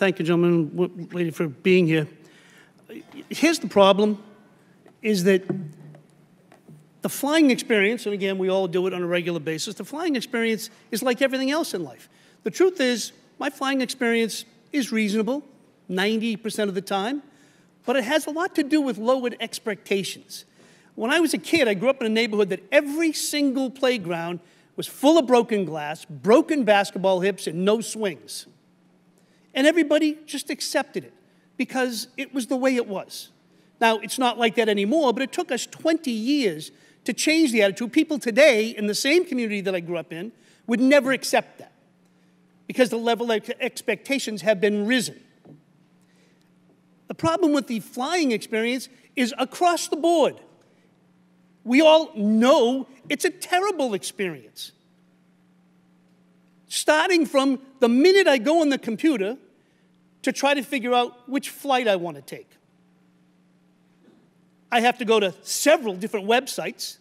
Thank you, gentlemen, lady, for being here. Here's the problem, is that the flying experience, and again, we all do it on a regular basis, the flying experience is like everything else in life. The truth is, my flying experience is reasonable 90% of the time, but it has a lot to do with lowered expectations. When I was a kid, I grew up in a neighborhood that every single playground was full of broken glass, broken basketball hips, and no swings. And everybody just accepted it because it was the way it was. Now, it's not like that anymore, but it took us 20 years to change the attitude. People today in the same community that I grew up in would never accept that because the level of expectations have been risen. The problem with the flying experience is across the board. We all know it's a terrible experience. Starting from the minute I go on the computer to try to figure out which flight I want to take. I have to go to several different websites,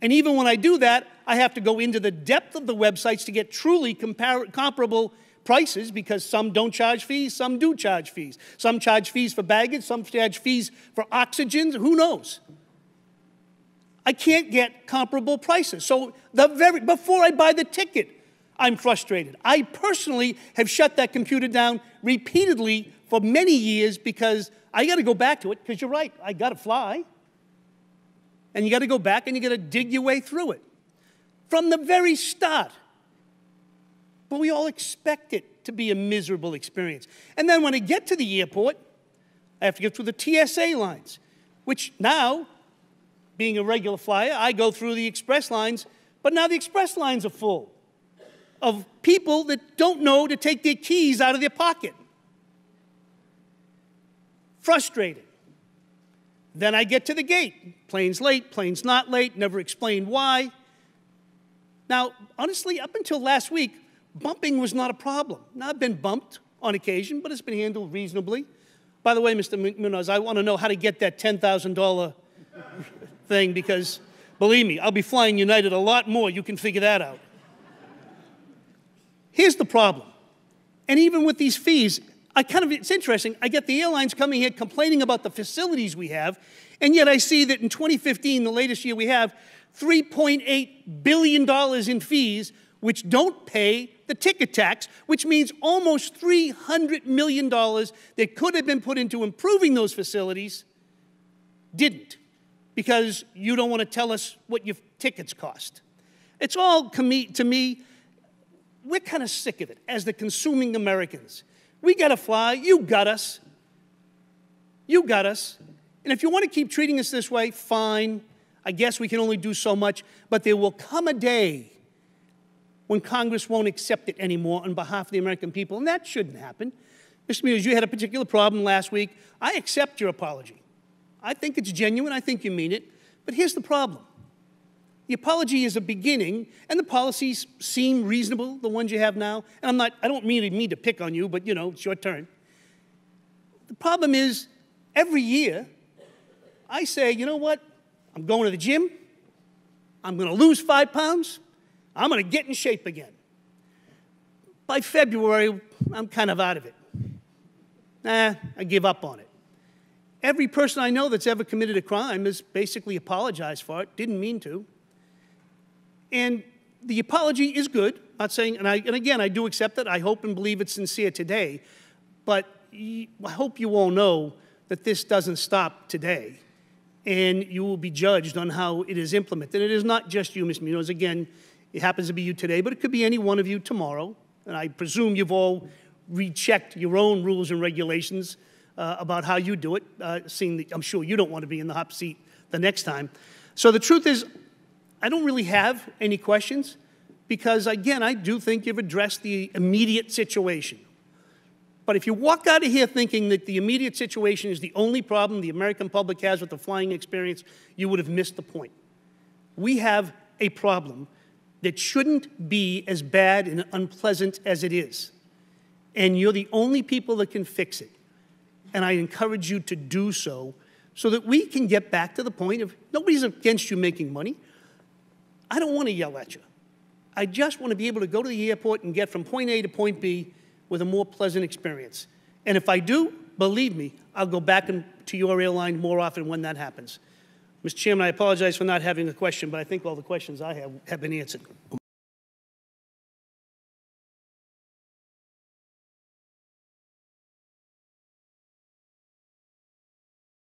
and even when I do that, I have to go into the depth of the websites to get truly comparable prices, because some don't charge fees, some do charge fees. Some charge fees for baggage, some charge fees for oxygen, who knows? I can't get comparable prices. So before I buy the ticket, I'm frustrated. I personally have shut that computer down repeatedly for many years because I got to go back to it, because you're right, I got to fly. And you got to go back and you got to dig your way through it from the very start. But we all expect it to be a miserable experience. And then when I get to the airport, I have to get through the TSA lines, which now, being a regular flyer, I go through the express lines, but now the express lines are full of people that don't know to take their keys out of their pocket. Frustrated. Then I get to the gate. Plane's late, plane's not late, never explained why. Now, honestly, up until last week, bumping was not a problem. Now, I've been bumped on occasion, but it's been handled reasonably. By the way, Mr. Munoz, I want to know how to get that $10,000 thing, because, believe me, I'll be flying United a lot more. You can figure that out. Here's the problem. And even with these fees, it's interesting. I get the airlines coming here complaining about the facilities we have, and yet I see that in 2015, the latest year we have, $3.8 billion in fees, which don't pay the ticket tax, which means almost $300 million that could have been put into improving those facilities didn't, because you don't want to tell us what your tickets cost. It's all, to me, we're kind of sick of it as the consuming Americans. We got to fly. You got us. You got us. And if you want to keep treating us this way, fine. I guess we can only do so much. But there will come a day when Congress won't accept it anymore on behalf of the American people, and that shouldn't happen. Mr. Munoz, you had a particular problem last week. I accept your apology. I think it's genuine. I think you mean it. But here's the problem. The apology is a beginning, and the policies seem reasonable, the ones you have now. And I don't mean to pick on you, but, you know, it's your turn. The problem is, every year, I say, you know what? I'm going to the gym. I'm going to lose 5 pounds. I'm going to get in shape again. By February, I'm kind of out of it. I give up on it. Every person I know that's ever committed a crime has basically apologized for it, didn't mean to. And the apology is good. I'm not saying, and again, I do accept it. I hope and believe it's sincere today. But I hope you all know that this doesn't stop today. And you will be judged on how it is implemented. It is not just you, Ms. Munoz. Again, it happens to be you today, but it could be any one of you tomorrow. And I presume you've all rechecked your own rules and regulations about how you do it, seeing that I'm sure you don't want to be in the hot seat the next time. So the truth is, I don't really have any questions because, again, I do think you've addressed the immediate situation. But if you walk out of here thinking that the immediate situation is the only problem the American public has with the flying experience, you would have missed the point. We have a problem that shouldn't be as bad and unpleasant as it is. And you're the only people that can fix it. And I encourage you to do so that we can get back to the point of nobody's against you making money. I don't want to yell at you. I just want to be able to go to the airport and get from point A to point B with a more pleasant experience. And if I do, believe me, I'll go back to your airline more often when that happens. Mr. Chairman, I apologize for not having a question, but I think all the questions I have been answered.